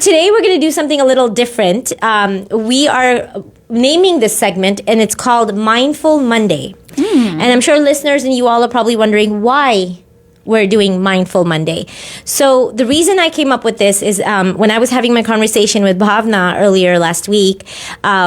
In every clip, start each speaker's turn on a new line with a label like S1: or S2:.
S1: Today we're going to do something a little different. We are naming this segment, and it's called Mindful Monday. And I'm sure listeners and you all are probably wondering why we're doing Mindful Monday. So the reason I came up with this is when I was having my conversation with Bhavna earlier last week,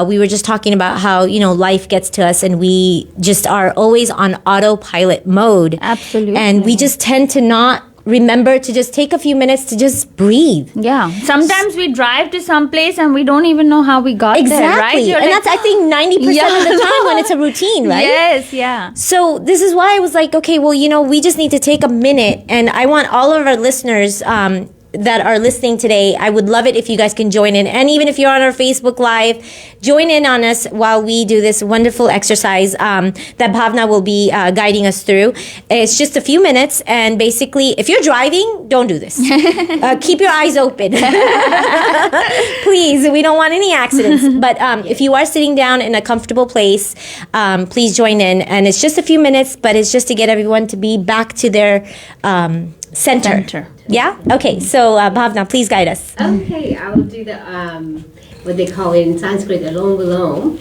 S1: we were just talking about how, life gets to us and we just are always on autopilot mode.
S2: Absolutely.
S1: And we just tend to not remember to just take a few minutes to just breathe.
S2: Yeah. Sometimes we drive to some place and we don't even know how we got there, right?
S1: Exactly. And that's, I think, 90% of the time when it's a routine, right?
S2: Yes, yeah.
S1: So this is why I was like, okay, well, we just need to take a minute. And I want all of our listeners that are listening today, I would love it if you guys can join in. And even if you're on our Facebook Live, join in on us while we do this wonderful exercise that Bhavna will be guiding us through. It's just a few minutes. And basically, if you're driving, don't do this. Keep your eyes open. Please, we don't want any accidents. But if you are sitting down in a comfortable place, please join in. And it's just a few minutes, but it's just to get everyone to be back to their center. Yeah? Okay, so Bhavna, please guide us.
S3: Okay, I will do the, what they call in Sanskrit, Alom Vilom,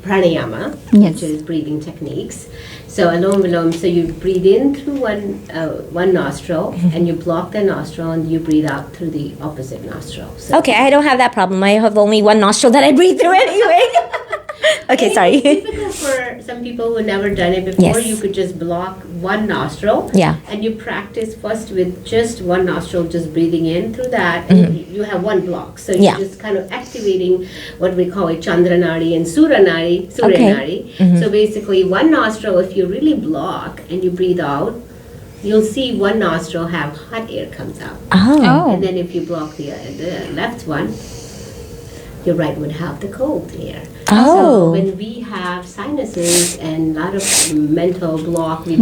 S3: Pranayama, which is breathing techniques. So Alom Vilom, so you breathe in through one nostril, and you block the nostril, and you breathe out through the opposite nostril. So
S1: Okay, I don't have that problem. I have only one nostril that I breathe through anyway. Okay, sorry.
S3: It's difficult for some people who never done it before.
S1: Yes.
S3: You could just block one nostril.
S1: Yeah.
S3: And you practice first with just one nostril, just breathing in through that. And you have one block. So you're just kind of activating what we call a Chandranadi and Suranadi. So basically one nostril, if you really block and you breathe out, you'll see one nostril have hot air comes out.
S1: Oh.
S3: And then if you block the left one, your right would have the cold air.
S1: Oh.
S3: So when we have sinuses and a lot of mental block, we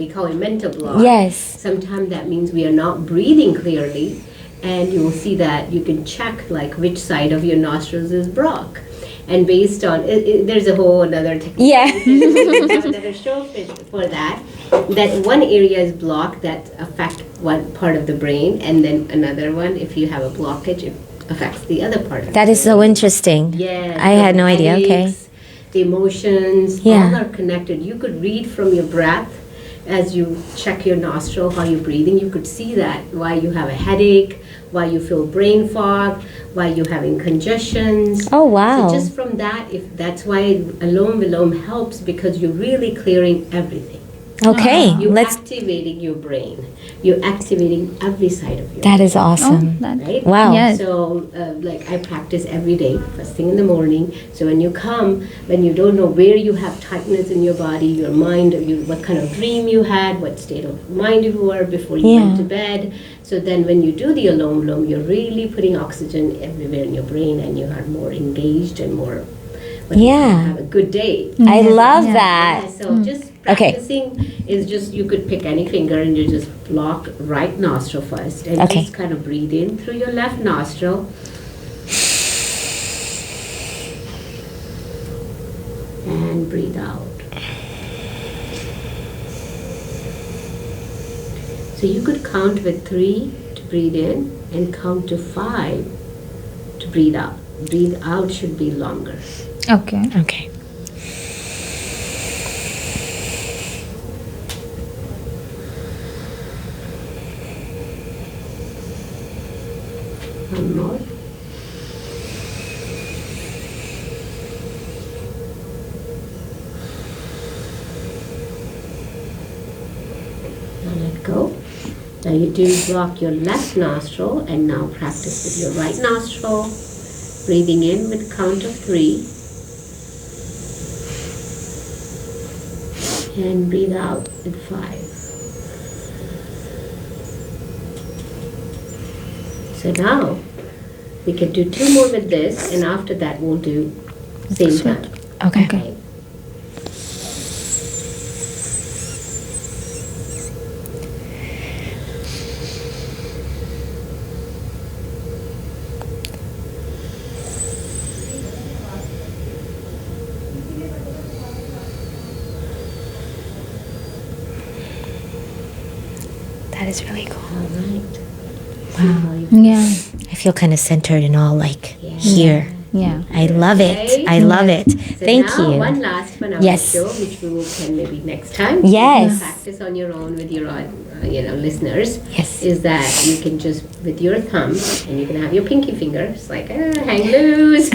S3: call it mental block.
S1: Yes.
S3: Sometimes that means we are not breathing clearly, and you will see that you can check like which side of your nostrils is blocked. And based on there's a whole another technique.
S1: Yeah.
S3: We have another show for that. That one area is blocked that affect one part of the brain, and then another one, if you have a blockage, it affects the other part of
S1: That is so interesting.
S3: Yeah.
S1: I had no idea. Okay.
S3: The emotions, all are connected. You could read from your breath as you check your nostril, how you're breathing. You could see that, why you have a headache, why you feel brain fog, why you're having congestions.
S1: Oh, wow.
S3: So just from that, if that's why Alom Vilom helps, because you're really clearing everything.
S1: Okay.
S3: You're activating your brain. You're activating every side of your
S1: That is awesome.
S3: right?
S1: Wow.
S2: Yes.
S3: So, like I practice every day, first thing in the morning. So when you come, when you don't know where you have tightness in your body, your mind, what kind of dream you had, what state of mind you were before you went to bed. So then when you do the Alom Vilom, you're really putting oxygen everywhere in your brain, and you are more engaged and more, have a good day.
S1: I love that.
S3: Yeah, so just practicing is just, you could pick any finger and you just block right nostril first, and just kind of breathe in through your left nostril. And breathe out. So you could count with 3 to breathe in and count to 5 to breathe out. Breathe out should be longer.
S2: Okay.
S1: Okay.
S3: One more. Now let go. Now you do block your left nostril, and now practice with your right nostril. Breathing in with count of 3. And breathe out with 5. So now we can do 2 more with this, and after that we'll do same time.
S1: Okay. That is really cool.
S3: All right.
S1: Wow.
S2: Yeah.
S1: I feel kind of centered and all like here.
S2: Yeah.
S1: I love it.
S3: Okay.
S1: I love it.
S3: So
S1: Thank
S3: now,
S1: you.
S3: one last one I
S1: Yes.
S3: will show, which we will can maybe next time.
S1: Yes.
S3: You can practice on your own with your listeners.
S1: Yes.
S3: Is that you can just with your thumb and you can have your pinky finger. It's like hang loose.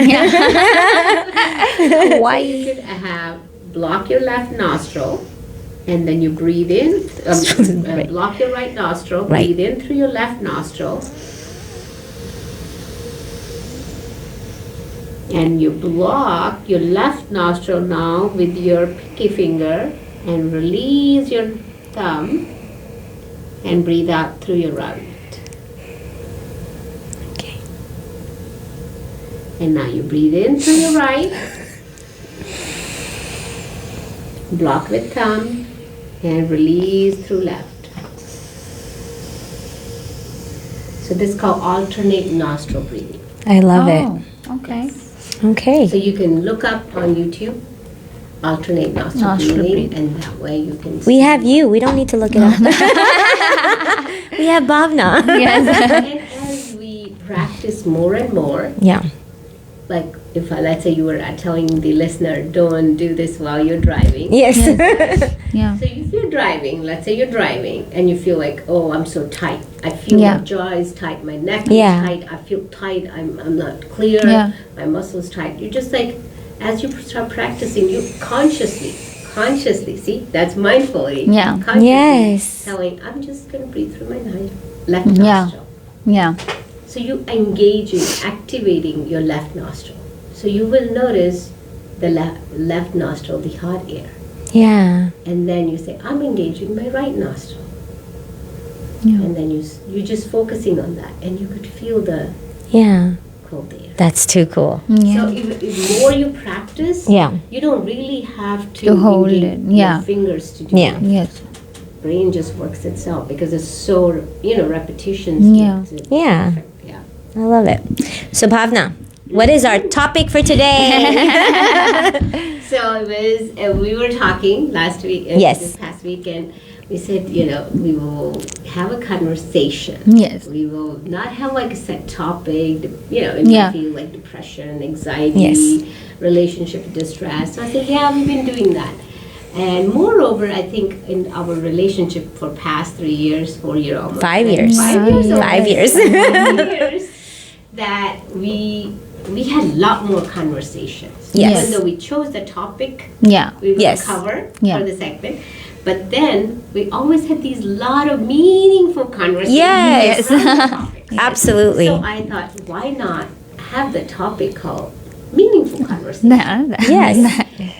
S2: Why?
S3: So you could have block your left nostril. And then you breathe in, block your right nostril,
S1: Right.
S3: breathe in through your left nostril. And you block your left nostril now with your pinky finger and release your thumb and breathe out through your right.
S1: Okay.
S3: And now you breathe in through your right, block with thumb, and release through left. So this is called alternate nostril breathing.
S1: I love
S2: Okay.
S1: it. Okay.
S3: So you can look up on YouTube alternate nostril breathing, and that way you can see.
S1: We have you. We don't need to look it up. We have Bhavna.
S2: Yes.
S3: And as we practice more and more,
S1: Yeah.
S3: like if let's say you were telling the listener, don't do this while you're driving.
S1: Yes.
S2: Yeah.
S3: So if you're driving, let's say you're driving and you feel like, oh, I'm so tight. I feel
S2: Yeah.
S3: my jaw is tight, my neck
S1: Yeah.
S3: is tight, I feel tight, I'm not clear,
S2: Yeah.
S3: my muscles tight. You just like, as you start practicing, you consciously, see, that's mindfully.
S2: Yeah.
S3: Consciously
S1: Yes.
S3: telling, I'm just going to breathe through my left
S2: Yeah.
S3: nostril.
S2: Yeah.
S3: So you engaging, activating your left nostril. So you will notice the left nostril, the hot air.
S1: Yeah.
S3: And then you say, I'm engaging my right nostril.
S2: Yeah.
S3: And then you're just focusing on that. And you could feel the
S1: Yeah.
S3: cold air.
S1: That's too cool.
S2: Yeah.
S3: So if more you practice,
S1: Yeah.
S3: you don't really have
S2: To hold
S3: engage
S2: it, yeah.
S3: your fingers to do
S1: Yeah.
S3: it.
S2: Yes.
S3: Brain just works itself because it's so, repetitions.
S2: Yeah.
S3: makes it
S1: Yeah.
S3: perfect. Yeah.
S1: I love it. So Bhavna, what is our topic for today?
S3: So it was, we were talking last week,
S1: Yes.
S3: this past weekend, we said, we will have a conversation.
S2: Yes.
S3: We will not have like a set topic, it
S2: Yeah.
S3: might feel like depression, anxiety,
S1: Yes.
S3: relationship distress. So I said, yeah, we've been doing that. And moreover, I think in our relationship for past 3 years, 4 years almost.
S1: 5 years.
S3: 5 years.
S1: 5 years.
S3: 5 years that we had a lot more conversations.
S1: Yes.
S3: Even though we chose the topic
S2: Yeah.
S3: we will
S1: Yes.
S3: cover
S2: Yeah.
S3: for the segment. But then we always had these lot of meaningful conversations.
S1: Yes.
S3: around the topic.
S1: Absolutely.
S3: So I thought, why not have the topic called meaningful conversations?
S1: Yes.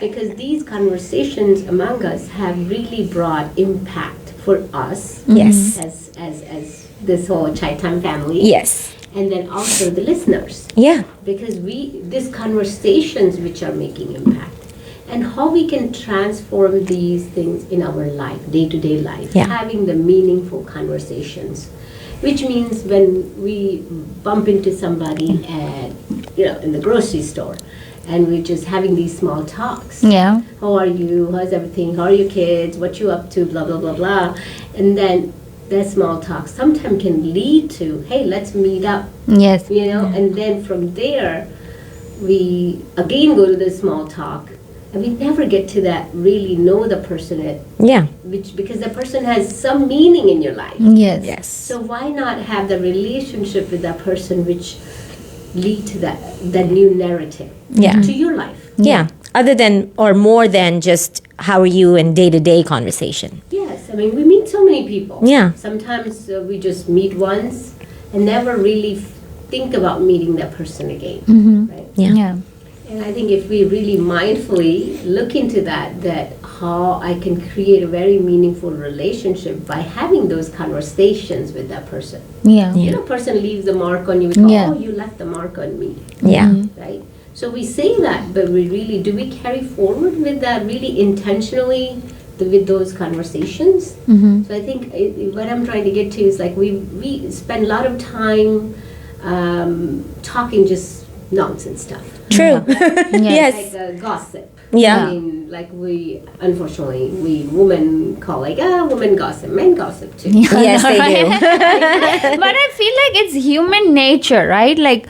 S3: Because these conversations among us have really brought impact for us
S1: Yes.
S3: as this whole Chaitan family.
S1: Yes.
S3: And then also the listeners.
S1: Yeah.
S3: Because these conversations which are making impact. And how we can transform these things in our life, day-to-day life,
S1: Yeah.
S3: having the meaningful conversations, which means when we bump into somebody at, in the grocery store, and we're just having these small talks.
S2: Yeah.
S3: How are you? How's everything? How are your kids? What you up to? Blah, blah, blah, blah. And then that small talk sometimes can lead to, hey, let's meet up,
S2: Yes.
S3: and then from there, we again go to the small talk. And we never get to that really know the person
S1: Yeah.
S3: because the person has some meaning in your life.
S2: Yes.
S1: Yes.
S3: So why not have the relationship with that person which lead to that new narrative
S1: Yeah.
S3: to your life?
S1: Yeah. Other than or more than just how are you in day-to-day conversation.
S3: Yes, I mean we meet so many people.
S1: Yeah.
S3: Sometimes we just meet once and never really think about meeting that person again. Right?
S1: Yeah.
S2: Yeah.
S3: And I think if we really mindfully look into that how I can create a very meaningful relationship by having those conversations with that person.
S2: Yeah.
S1: Yeah.
S3: Person leaves a mark on you, we go,
S2: Yeah.
S3: oh, you left the mark on me,
S1: Yeah.
S3: right? So we say that, but do we carry forward with that really intentionally with those conversations?
S2: Mm-hmm.
S3: So I think what I'm trying to get to is like we spend a lot of time talking just nonsense stuff.
S1: True.
S2: Yeah.
S1: Yes.
S3: Like gossip.
S1: Yeah.
S3: I mean, like unfortunately, we women call like, women gossip, men gossip too.
S1: Yes, they do.
S2: But I feel like it's human nature, right? Like,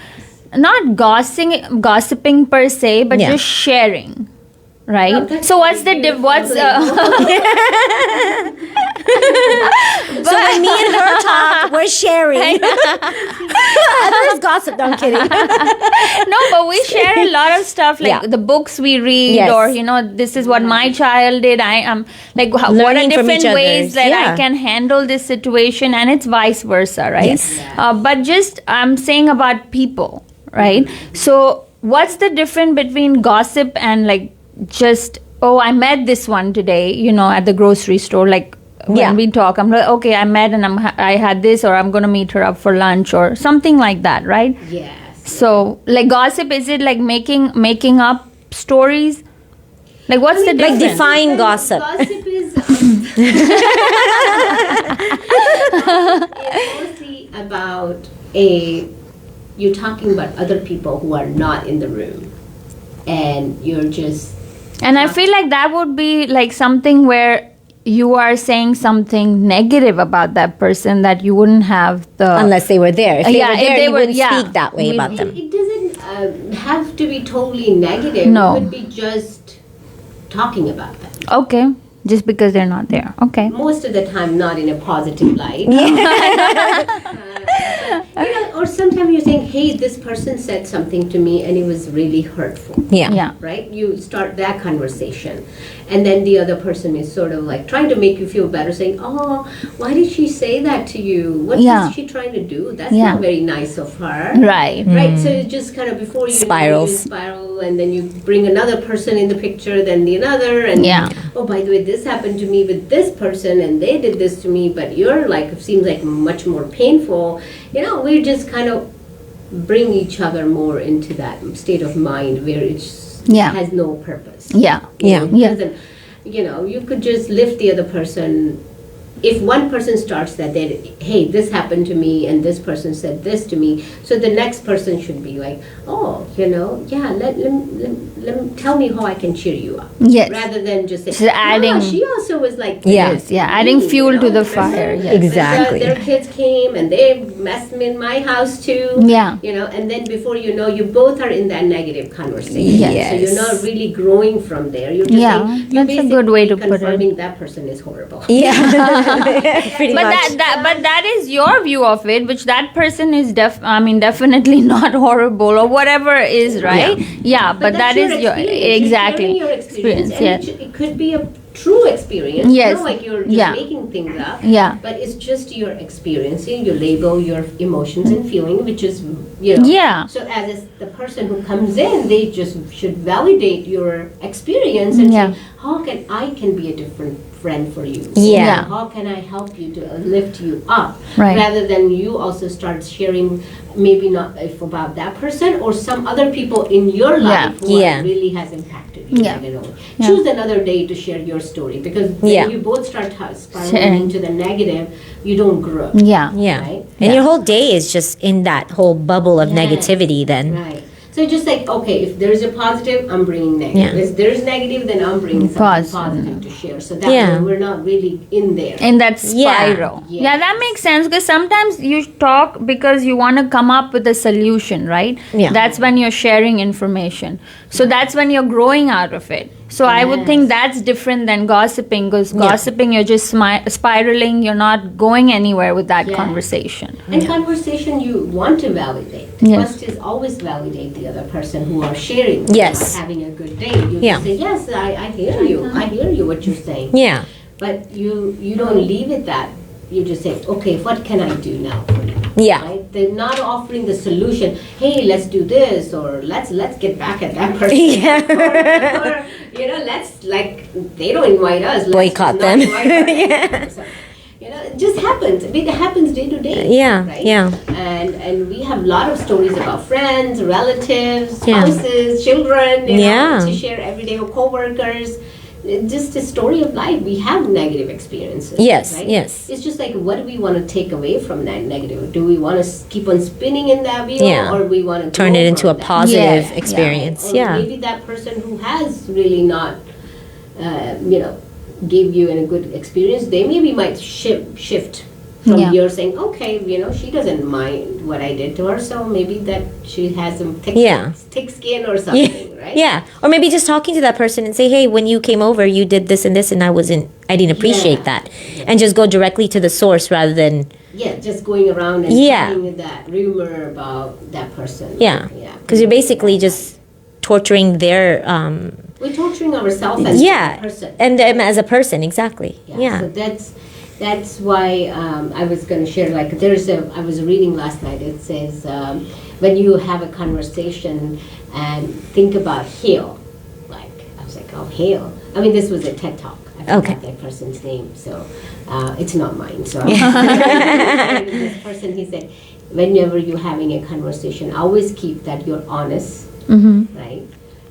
S2: not gossiping per se, but
S1: Yeah.
S2: just sharing, right?
S3: Oh, that's
S2: So what's the
S3: beautiful.
S2: what's
S1: So when me and her talk, we're sharing. Others gossip. No, I'm kidding.
S2: no, but we share a lot of stuff, like
S1: Yeah.
S2: the books we read,
S1: Yes.
S2: or this is what my child did. I am like, what are
S1: Learning from
S2: different
S1: each
S2: ways
S1: others.
S2: that
S1: Yeah.
S2: I can handle this situation, and it's vice versa, right?
S1: Yes.
S2: But just I'm saying about people, right? So what's the difference between gossip and like just, oh, I met this one today, at the grocery store, like. When
S1: Yeah.
S2: we talk, I'm like, okay, I met and I had this, or I'm gonna meet her up for lunch, or something like that, right?
S3: Yes.
S2: So, like, gossip, is it like making up stories? Like, what's the
S1: Like
S2: difference?
S1: define gossip.
S3: Gossip is it's mostly about you're talking about other people who are not in the room, and you're just.
S2: And I feel like that would be like something where you are saying something negative about that person that you wouldn't have the.
S1: Unless they were there. If they
S2: Yeah,
S1: were
S2: if
S1: there,
S2: they
S1: you
S2: were-
S1: wouldn't
S2: yeah.
S1: speak that way about them.
S3: It doesn't have to be totally negative.
S2: No.
S3: It could be just talking about them.
S2: Okay, just because they're not there. Okay.
S3: Most of the time, not in a positive light. Or sometimes you're saying, hey, this person said something to me and it was really hurtful.
S1: Yeah.
S2: Yeah.
S3: Right? You start that conversation. And then the other person is sort of like trying to make you feel better, saying, oh, why did she say that to you? What
S2: Yeah.
S3: is she trying to do? That's
S2: Yeah.
S3: not very nice of her.
S2: Right.
S3: Right, so it's just kind of before you
S1: Spirals.
S3: you spiral, and then you bring another person in the picture, then the another, and
S2: Yeah.
S3: oh, by the way, this happened to me with this person, and they did this to me, but you're like, it seems like much more painful. We just kind of bring each other more into that state of mind where it
S2: Yeah.
S3: has no purpose.
S2: Yeah.
S1: Yeah.
S3: It
S2: Yeah.
S3: doesn't, you could just lift the other person. If one person starts that, hey, this happened to me, and this person said this to me, so the next person should be like, oh, yeah, let tell me how I can cheer you up.
S2: Yes.
S3: Rather than just say,
S2: Just adding-
S3: she also was like
S1: Yeah.
S3: this.
S2: Yeah, adding
S3: Me,
S2: fuel to the fire, yes.
S1: Exactly.
S3: Their kids came and they messed me in my house too.
S2: Yeah.
S3: And then before you know, you both are in that negative conversation.
S1: Yes.
S3: So you're not really growing from there. You're just
S2: Yeah,
S3: saying, you're
S2: that's a good way to
S3: basically
S2: put it.
S3: confirming that person is horrible.
S1: Yeah. Pretty
S2: But
S1: much.
S2: that is your view of it, which that person is definitely not horrible or whatever is, right? Yeah, but that
S3: that's
S2: is your
S3: experience.
S2: exactly
S3: You're sharing your experience, and
S2: yes.
S3: it could be a true experience.
S2: Yes.
S3: Not like you're just
S2: Yeah.
S3: making things up.
S2: Yeah.
S3: But it's just your experiencing. You label your emotions and feeling, which is
S2: Yeah.
S3: So as the person who comes in, they just should validate your experience and
S2: Yeah.
S3: say, how can I can be a different friend for you?
S1: Yeah.
S3: How can I help you to lift you up?
S2: Right.
S3: Rather than you also start sharing, maybe not if about that person or some other people in your life who
S1: Yeah.
S3: really has impacted you.
S2: Yeah. Yeah.
S3: Choose another day to share your story, because when
S1: Yeah.
S3: you both start spiraling
S2: Sharing.
S3: into the negative, you don't grow.
S2: Yeah.
S1: Yeah.
S3: Right?
S1: And your whole day is just in that whole bubble of
S3: Yes.
S1: negativity then.
S3: Right. So just like, okay, if there's a positive, I'm bringing negative.
S1: Yeah.
S3: If there's negative, then I'm bringing something positive to share. So that
S1: Yeah.
S3: way we're not really in there.
S2: In that
S1: Yeah.
S2: spiral.
S3: Yes.
S2: Yeah, that makes sense, because sometimes you talk because you want to come up with a solution, right?
S1: Yeah.
S2: That's when you're sharing information. So that's when you're growing out of it. So I would think
S3: Yes.
S2: that's different than gossiping, because gossiping, you're just spiraling, you're not going anywhere with that
S3: Yeah.
S2: conversation.
S3: And conversation you want to validate.
S2: Yes.
S3: First is always validate the other person who are sharing.
S1: Yes.
S3: Having a good day. You
S1: Yeah.
S3: just say, yes, I hear you. I hear you what you're saying.
S1: Yeah.
S3: But you don't leave it that. You just say, okay, what can I do now for you?
S1: Yeah.
S3: Right? They're not offering the solution. Hey, let's do this, or let's get back at that person.
S1: Yeah.
S3: or let's they don't invite us. Let's
S1: Boycott
S3: not
S1: them.
S3: invite them. So, it just happens. I mean, it happens day to day.
S1: Yeah,
S3: Right?
S1: yeah.
S3: And we have a lot of stories about friends, relatives,
S1: Yeah.
S3: spouses, children.
S1: Yeah.
S3: To share every day with coworkers. it's just a story of life. We have negative experiences.
S1: Yes,
S3: right?
S1: yes.
S3: It's just like, what do we want to take away from that negative? Do we want to keep on spinning in that wheel,
S1: Yeah.
S3: or we want to
S1: Turn it into a positive
S2: Yeah.
S1: experience.
S3: Or
S1: Yeah.
S3: maybe that person who has really not, give you a good experience, they maybe might shift from
S2: Yeah.
S3: your saying, okay, she doesn't mind what I did to her, so maybe that she has some
S1: Yeah.
S3: thick skin or something, right?
S1: Yeah. Or maybe just talking to that person and say, hey, when you came over, you did this and this, and I didn't appreciate
S3: Yeah.
S1: that. And just go directly to the source rather than,
S3: Yeah, just going around and
S1: Yeah.
S3: telling that rumor about that person.
S1: yeah.
S3: Yeah.
S1: Because you're basically just torturing their,
S3: We're torturing ourselves as a person.
S1: and them as a person, exactly. Yeah.
S3: So that's why I was going to share, like, I was reading last night, it says, when you have a conversation and think about heal, like, I was like, oh, heal. I mean, this was a TED Talk. I forgot
S1: Okay.
S3: that person's name, so it's not mine. So this person, he said, whenever you're having a conversation, always keep that you're honest, right?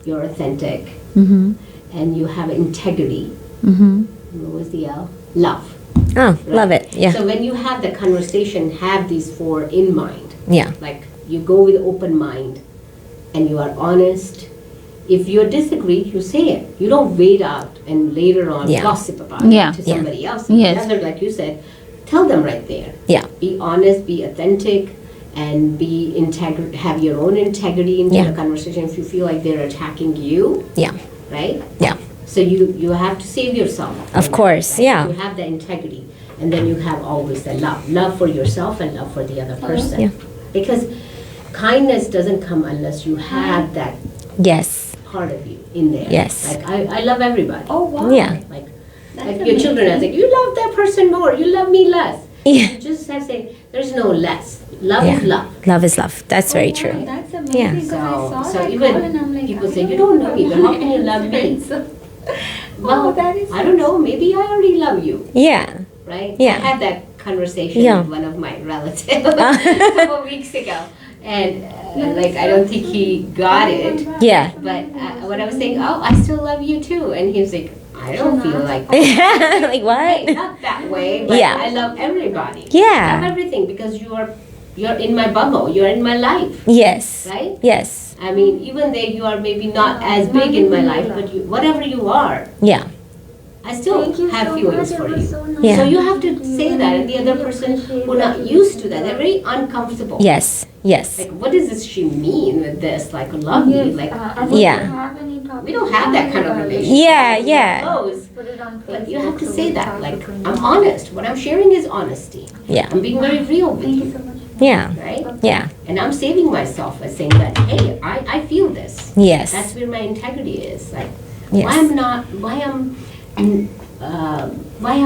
S3: You're authentic, and you have integrity. What was the L? Love.
S1: Oh,
S3: Right.
S1: love it. Yeah.
S3: So when you have the conversation, have these four in mind.
S1: Yeah.
S3: Like, you go with open mind and you are honest. If you disagree, you say it. You don't wait out and later on
S1: Yeah.
S3: gossip about
S2: Yeah.
S3: it to
S1: Yeah.
S3: somebody else.
S2: Yes.
S3: Rather, like you said, tell them right there.
S1: Yeah.
S3: Be honest, be authentic, and have your own integrity in
S1: Yeah.
S3: the conversation. If you feel like they're attacking you,
S1: Yeah.
S3: right?
S1: Yeah.
S3: So you have to save yourself.
S1: Of course, yeah.
S3: You have the integrity, and then you have always the love for yourself and love for the other person.
S1: Yeah.
S3: Because kindness doesn't come unless you have that
S1: Yes.
S3: part of you in there.
S1: Yes.
S3: Like, I love everybody.
S2: Oh, wow.
S1: Yeah.
S3: Like your children are like, you love that person more, you love me less.
S1: Yeah.
S3: You just have to say, there's no less. Love
S1: Yeah.
S3: is love.
S1: Love is love. That's very true.
S2: That's
S1: Yeah.
S2: amazing.
S3: So even people say, you don't know me, but how can you love me? Well,
S2: that is
S3: I don't know, maybe I already love you,
S1: Yeah.
S3: right?
S1: Yeah.
S3: I had that conversation
S1: Yeah.
S3: with one of my relatives a couple of weeks ago, and like, I don't think he got it,
S1: Yeah.
S3: but when I was saying, oh, I still love you too, and he was like, I don't feel like that.
S1: Like
S3: Hey,
S1: what?
S3: not that way, but
S1: Yeah.
S3: I love everybody.
S1: Yeah.
S3: I love everything because you're in my bubble, you're in my life,
S1: Yes.
S3: right?
S1: Yes.
S3: I mean, even though you are maybe not as big in my life, but whatever you are,
S1: Yeah.
S3: I still have feelings for you.
S1: Yeah.
S3: So you have to say that, and the other person who not used to that, they're very uncomfortable.
S1: Yes. Yes.
S3: Like, what does she mean with this? Like, love me? Like,
S1: Yeah.
S3: we don't have that kind of relationship.
S1: Yeah, yeah.
S3: Close. But you have to say that. Like, I'm honest. What I'm sharing is honesty.
S1: Yeah.
S3: I'm being very real with you,
S1: Yeah.
S3: right?
S1: Yeah.
S3: And I'm saving myself by saying that, hey, I feel this.
S1: Yes.
S3: That's where my integrity is. Like,
S1: Yes.
S3: why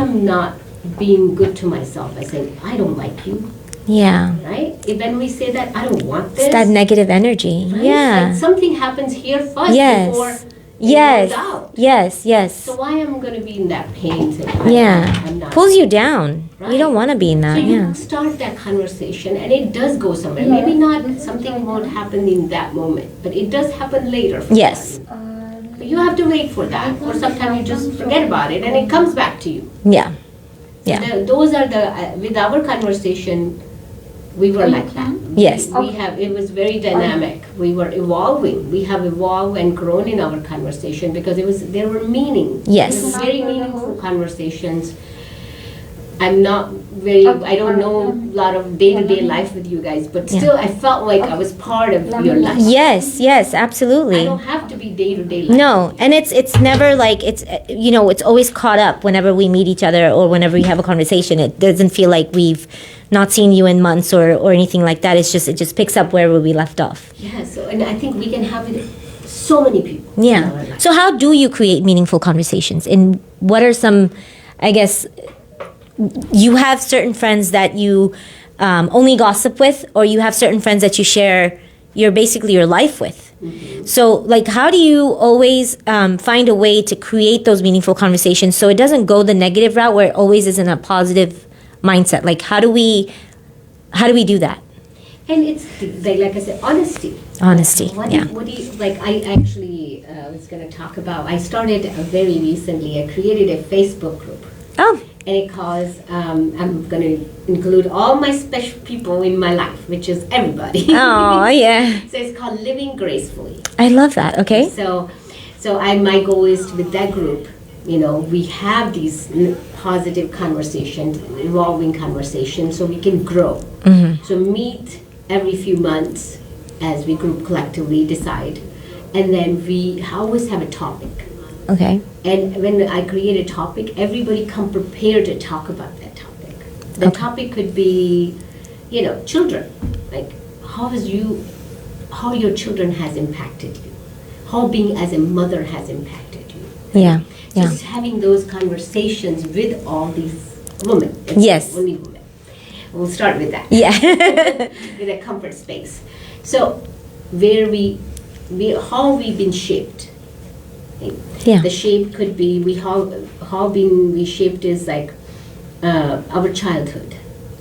S3: I'm not being good to myself by saying I don't like you,
S1: Yeah.
S3: right? When we say that I don't want this,
S1: It's that negative energy.
S3: right?
S1: Yeah.
S3: Like, something happens here first
S1: Yes.
S3: before
S1: Yes.
S3: it goes out.
S1: Yes. Yes.
S3: So why am I going to be in that pain? Saying,
S1: Yeah.
S3: I'm not.
S1: Pulls you down.
S3: Right.
S1: You don't want to be in
S3: So
S1: that.
S3: you
S1: Yeah.
S3: start that conversation, and it does go somewhere. Maybe not something won't happen in that moment, but it does happen later. For
S1: Yes.
S3: one. But you have to wait for that, or sometimes you just forget about it, and it comes back to you.
S1: Yeah. Yeah.
S3: Those are with our conversation, we were like that.
S1: Yes.
S3: It was very dynamic. We were evolving. We have evolved and grown in our conversation because there were meaning.
S1: Yes.
S3: It was very meaningful conversations. I don't know a lot of day-to-day life with you guys, but still I felt like I was part of your life.
S1: Yes. Yes.
S3: I
S1: Absolutely.
S3: don't have to be day-to-day life.
S1: No, and it's never like it's always caught up whenever we meet each other or whenever we have a conversation. It doesn't feel like we've not seen you in months or anything like that. It just picks up where we left off.
S3: Yeah, and I think we can have it so many people. in our
S1: Yeah.
S3: life.
S1: So how do you create meaningful conversations? And what are some, I guess, you have certain friends that you only gossip with, or you have certain friends that you share basically your life with. So, like, how do you always find a way to create those meaningful conversations so it doesn't go the negative route where it always is in a positive mindset? Like, how do we do that?
S3: And it's like I said, honesty.
S1: Honesty, yeah.
S3: What do you like? I actually was going to talk about. I started very recently. I created a Facebook group.
S1: Oh,
S3: And it calls, I'm going to include all my special people in my life, which is everybody.
S1: oh, yeah.
S3: So it's called Living Gracefully.
S1: I love that. Okay.
S3: So my goal is with that group, we have these positive conversations, evolving conversations, so we can grow. So meet every few months as we group collectively decide, and then we always have a topic.
S1: Okay.
S3: And when I create a topic, everybody come prepared to talk about that topic. The topic could be, children. Like how your children has impacted you, how being as a mother has impacted you.
S1: Yeah. Yeah.
S3: Just having those conversations with all these women. It's
S1: Yes.
S3: Only women. We'll start with that.
S1: Yeah.
S3: With a comfort space. So how we've been shaped.
S1: Yeah.
S3: The shape could be how being we shaped is like our childhood,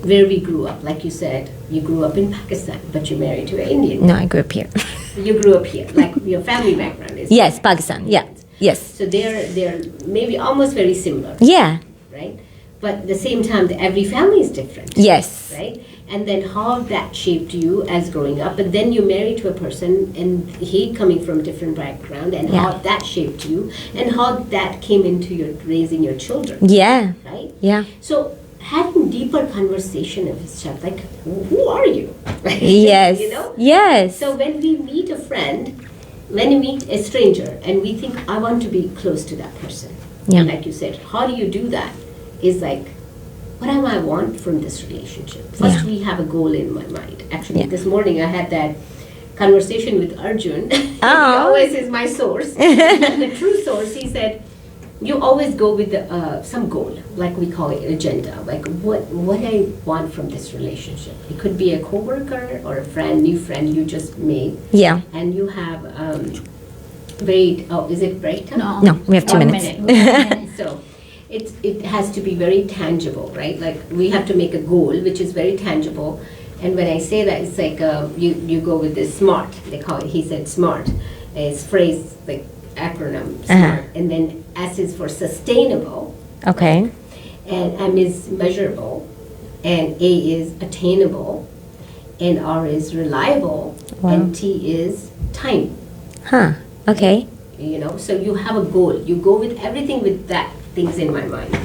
S3: where we grew up. Like you said, you grew up in Pakistan, but you married to an Indian.
S1: No, I grew up here.
S3: You grew up here, like your family background is.
S1: Yes, Pakistan. Yeah. Yes.
S3: So they're maybe almost very similar,
S1: Yeah.
S3: right? But at the same time, every family is different.
S1: Yes.
S3: Right? And then how that shaped you as growing up, but then you married to a person and he coming from a different background, and how
S1: Yeah.
S3: that shaped you, and how that came into your raising your children.
S1: Yeah.
S3: Right?
S1: Yeah.
S3: So having deeper conversation of his child, like who are you? Right?
S1: Yes. Yes.
S3: So when we meet a friend, when we meet a stranger, and we think I want to be close to that person.
S1: Yeah.
S3: And like you said, how do you do that? Is like, what do I want from this relationship? First, we have a goal in my mind. Actually, this morning I had that conversation with Arjun. He always is my source, the true source. He said, you always go with some goal, like we call it agenda, like what I want from this relationship. It could be a coworker or a friend, new friend you just made.
S1: Yeah.
S3: And you have is it break time?
S2: No.
S1: No, we have 2 minutes.
S2: minute.
S3: So it has to be very tangible, right? Like we have to make a goal which is very tangible. And when I say that, it's like you go with this SMART. They call it. He said SMART. It's phrase like acronym SMART, and then S is for sustainable.
S1: Okay.
S3: Right? And M is measurable, and A is attainable, and R is reliable, and T is time.
S1: Huh. Okay.
S3: So you have a goal. You go with everything with that things in my mind.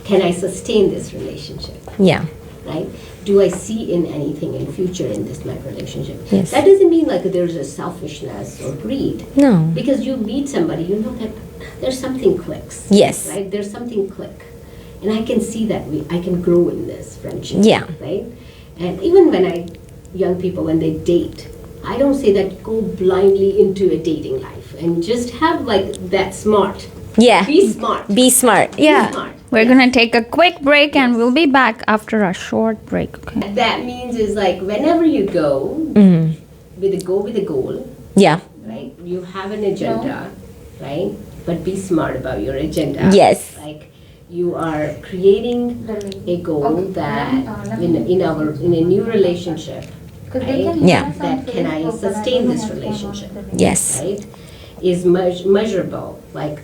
S3: Can I sustain this relationship?
S1: Yeah.
S3: Right? Do I see in anything in future in this my relationship?
S1: Yes.
S3: That doesn't mean like there's a selfishness or greed.
S1: No.
S3: Because you meet somebody, you know that there's something clicks.
S1: Yes.
S3: Right? There's something click. And I can see that I can grow in this friendship.
S1: Yeah.
S3: Right? And even when young people, when they date, I don't say that go blindly into a dating life and just have like that smart.
S1: Yeah.
S3: Be smart.
S1: Be smart. Yeah.
S3: Be smart.
S2: We're going to take a quick break and we'll be back after a short break. Okay.
S3: That means is like whenever you go with a goal,
S1: Yeah.
S3: right? You have an agenda, right? But be smart about your agenda.
S1: Yes.
S3: Like you are creating a goal that in a new relationship, right?
S1: Yeah.
S3: That can I sustain this relationship,
S1: Yes.
S3: right? Is measurable, like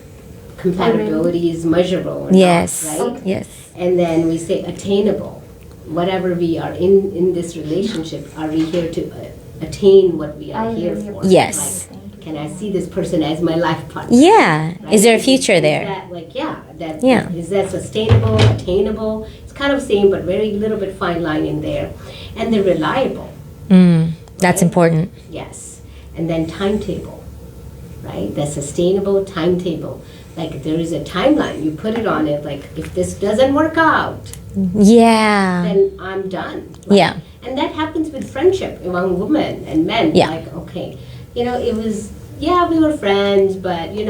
S3: compatibility is measurable or
S1: Yes.
S3: not, right?
S1: Yes.
S3: And then we say attainable. Whatever we are in this relationship, are we here to attain what we are here for?
S1: Yes.
S3: Like, can I see this person as my life partner?
S1: Yeah.
S3: Right?
S1: Is there a future
S3: Is
S1: there?
S3: that like
S1: Yeah.
S3: Is that sustainable, attainable? It's kind of same, but very little bit fine line in there. And they're reliable.
S1: That's important.
S3: Yes. And then timetable, right? The sustainable timetable. Like there is a timeline. You put it on it. Like if this doesn't work out,
S1: Yeah.
S3: then I'm done. Like,
S1: Yeah.
S3: And that happens with friendship among women and men.
S1: Yeah.
S3: Like, okay, it was, we were friends, but, we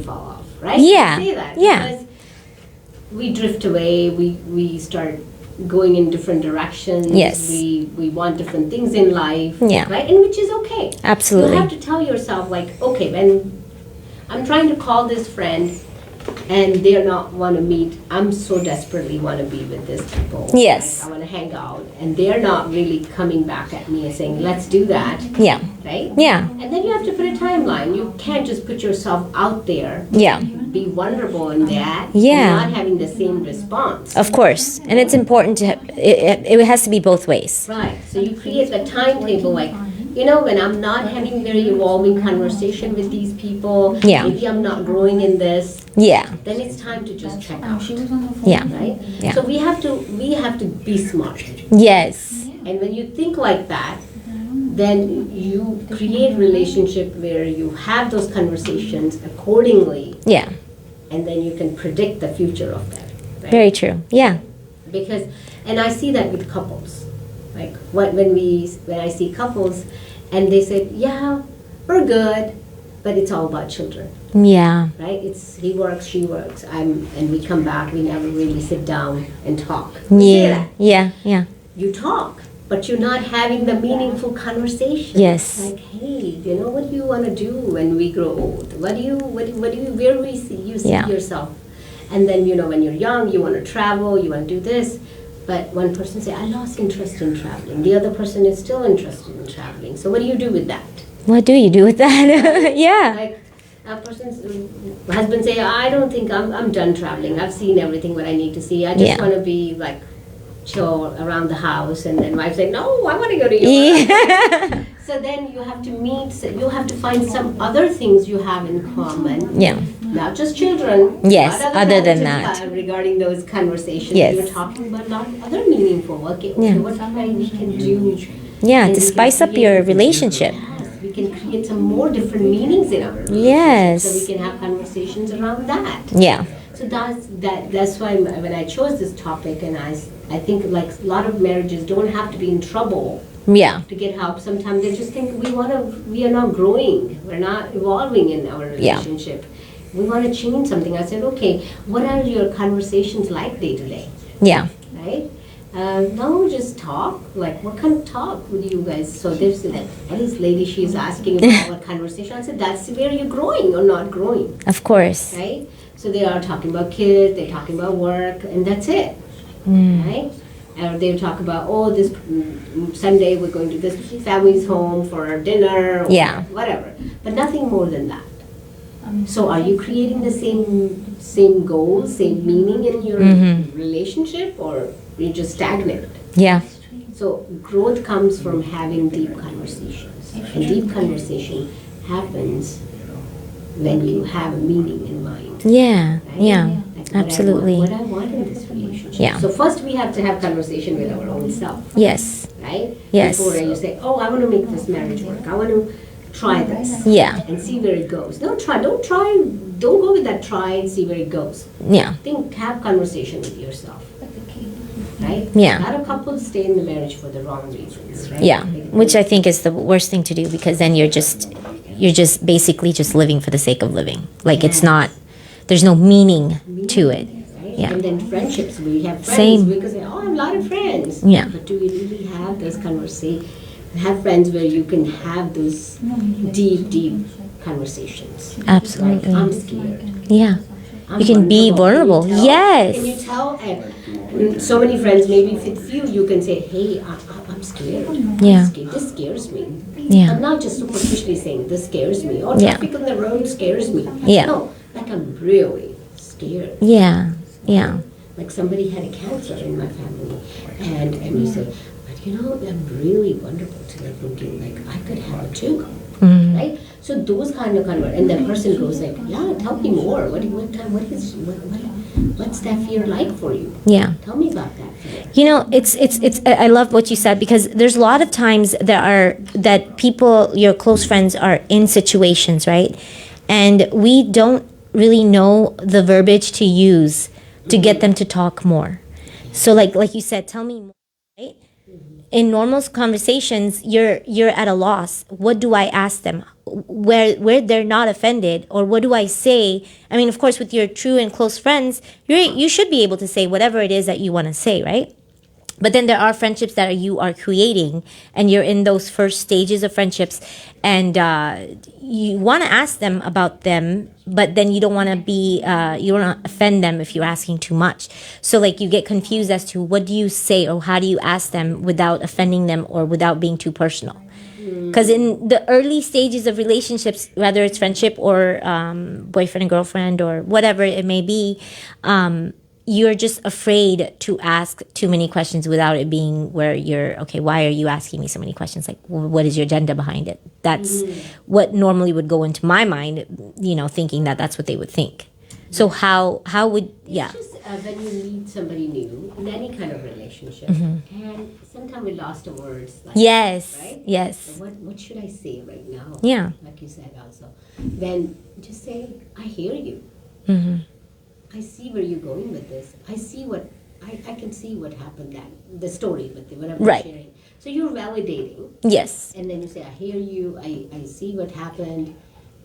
S3: fall off, right?
S1: Yeah.
S3: You say that.
S1: Yeah.
S3: Because we drift away, we start going in different directions.
S1: Yes.
S3: We want different things in life.
S1: Yeah.
S3: Right? And which is okay.
S1: Absolutely.
S3: You have to tell yourself, like, okay, when I'm trying to call this friend, and they're not want to meet. I'm so desperately want to be with these people.
S1: Yes.
S3: Like, I want to hang out, and they're not really coming back at me and saying, let's do that.
S1: Yeah.
S3: Right?
S1: Yeah.
S3: And then you have to put a timeline. You can't just put yourself out there,
S1: Yeah.
S3: be vulnerable in that,
S1: Yeah.
S3: and not having the same response.
S1: Of course. And it's important to it has to be both ways.
S3: Right. So you create a timetable, like, when I'm not having very evolving conversation with these people,
S1: Yeah.
S3: maybe I'm not growing in this,
S1: Yeah.
S3: then it's time to just check out.
S1: Yeah.
S3: Right?
S1: Yeah.
S3: So we have to be smart.
S1: Yes.
S3: And when you think like that, then you create relationship where you have those conversations accordingly,
S1: Yeah.
S3: and then you can predict the future of them. Right?
S1: Very true. Yeah.
S3: Because, and I see that with couples. Like when I see couples, and they say, yeah, we're good, but it's all about children.
S1: Yeah.
S3: Right? It's he works, she works, and we come back, we never really sit down and talk.
S1: Yeah. Yeah. Yeah.
S3: You talk, but you're not having the meaningful conversation.
S1: Yes.
S3: Like, hey, what do you want to do when we grow old? Where do you see
S1: Yeah.
S3: yourself? And then, when you're young, you want to travel, you want to do this. But one person say, I lost interest in traveling. The other person is still interested in traveling. So what do you do with that?
S1: What do you do with that? Yeah.
S3: Like, a person's husband say, I don't think I'm done traveling. I've seen everything what I need to see. I just
S1: Yeah.
S3: want to be like chill around the house. And then wife say, no, I want to go to Europe.
S1: Yeah.
S3: So then you have to meet, you have to find some other things you have in common.
S1: Yeah.
S3: Not just children.
S1: Yes,
S3: not
S1: other than
S3: relatives,
S1: that.
S3: Regarding those conversations.
S1: Yes.
S3: You're talking about a lot of other meaningful. Okay,
S1: Yeah.
S3: what we can do.
S1: Yeah.
S3: And
S1: To
S3: we
S1: spice
S3: can
S1: up your
S3: create-
S1: relationship.
S3: Yes, we can create some more different meanings in our relationship.
S1: Yes.
S3: So we can have conversations around that.
S1: Yeah.
S3: So that's why when I chose this topic, and I think like a lot of marriages don't have to be in trouble
S1: Yeah.
S3: to get help. Sometimes they just think we are not growing, we're not evolving in our
S1: Yeah.
S3: relationship. We want to change something. I said, okay, what are your conversations like day to day,
S1: Yeah.
S3: right? No, just talk. Like, what kind of talk with you guys? So there's that. And this lady, she's asking about what conversation. I said, that's where you're growing or not growing,
S1: Of course.
S3: right? So they are talking about kids, they're talking about work, and that's it, right? Or they talk about, this Sunday we're going to this family's home for our dinner, or
S1: Yeah.
S3: whatever. But nothing more than that. So are you creating the same goals, same meaning in your relationship, or you just stagnant?
S1: Yeah.
S3: So growth comes from having deep conversations. And deep conversation happens when you have a meaning in mind.
S1: Yeah.
S3: Right?
S1: Yeah.
S3: Like
S1: Absolutely.
S3: what I want in this relationship.
S1: Yeah.
S3: So first we have to have conversation with our own self,
S1: Yes.
S3: right?
S1: Yes.
S3: Before you say, I want to make this marriage work. I want to try this.
S1: Yeah.
S3: And see where it goes. Don't go with that try and see where it goes.
S1: Yeah.
S3: Have conversation with yourself. Right?
S1: Yeah.
S3: A lot of couples stay in the marriage for the wrong reasons, right?
S1: Yeah.
S3: Like,
S1: Which I think is the worst thing to do, because then you're just basically just living for the sake of living. Like it's not, there's no meaning to it.
S3: right?
S1: Yeah.
S3: And then friendships, we have friends.
S1: Same.
S3: We can say, I have a lot of friends.
S1: Yeah.
S3: But do we really have those conversations? Have friends where you can have those deep conversations.
S1: Absolutely.
S3: Like, I'm scared.
S1: Yeah.
S3: I'm
S1: You can be vulnerable.
S3: Can you tell?
S1: Yes.
S3: Can you tell? And so many friends, maybe with few, you can say, hey, I'm scared.
S1: Yeah.
S3: I'm scared. This scares me.
S1: Yeah.
S3: I'm not just superficially saying this scares me, or
S1: Yeah.
S3: traffic on the road scares me.
S1: Yeah.
S3: No, like I'm really scared.
S1: Yeah. Yeah.
S3: Like somebody had a cancer in my family, and you say, but I'm really vulnerable to like thinking like I could have it too, right? So those kind of and the person goes like, yeah, tell me more. What's that fear like for you?
S1: Yeah.
S3: Tell me about that fear.
S1: It's I love what you said, because there's a lot of times that people, your close friends, are in situations, right? And we don't really know the verbiage to use to get them to talk more. So like you said, tell me more, right? In normal conversations, you're at a loss. What do I ask them? Where they're not offended, or what do I say? I mean, of course, with your true and close friends, you should be able to say whatever it is that you want to say, right? But then there are friendships that you are creating, and you're in those first stages of friendships, and you want to ask them about them, but then you don't want to you don't want to offend them if you're asking too much. So like you get confused as to what do you say or how do you ask them without offending them or without being too personal. Because in the early stages of relationships, whether it's friendship or boyfriend and girlfriend or whatever it may be, you're just afraid to ask too many questions without it being where you're, okay, why are you asking me so many questions? Like, what is your agenda behind it? That's what normally would go into my mind, thinking that that's what they would think. So how would,
S3: It's just when you meet somebody new in any kind of relationship, and sometimes we lost the words. Like,
S1: Yes,
S3: right?
S1: yes.
S3: So what should I say right now?
S1: Yeah.
S3: Like you said also. Then just say, I hear you. I see where you're going with this. I see I can see what happened, the story with whatever
S1: Right.
S3: you're sharing. So you're validating.
S1: Yes.
S3: And then you say, I hear you, I see what happened.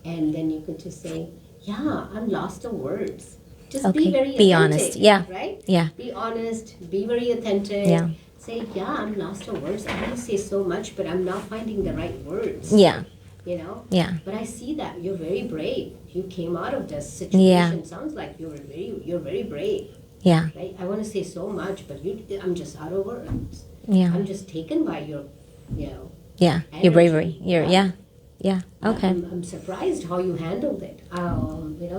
S3: And then you could just say, yeah, I'm lost of words. Just
S1: Okay.
S3: be very
S1: Be
S3: authentic,
S1: honest. Yeah.
S3: Right?
S1: Yeah.
S3: Be honest, be very authentic.
S1: Yeah.
S3: Say, yeah, I'm lost of words. I want to say so much, but I'm not finding the right words.
S1: Yeah. Yeah.
S3: But I see that you're very brave. You came out of this situation.
S1: Yeah.
S3: Sounds like you're very brave.
S1: Yeah.
S3: Right? I want to say so much, but I'm just out of words.
S1: Yeah.
S3: I'm just taken by your,
S1: Yeah. Your
S3: energy.
S1: bravery.
S3: Yeah.
S1: Yeah. Okay.
S3: I'm surprised how you handled it.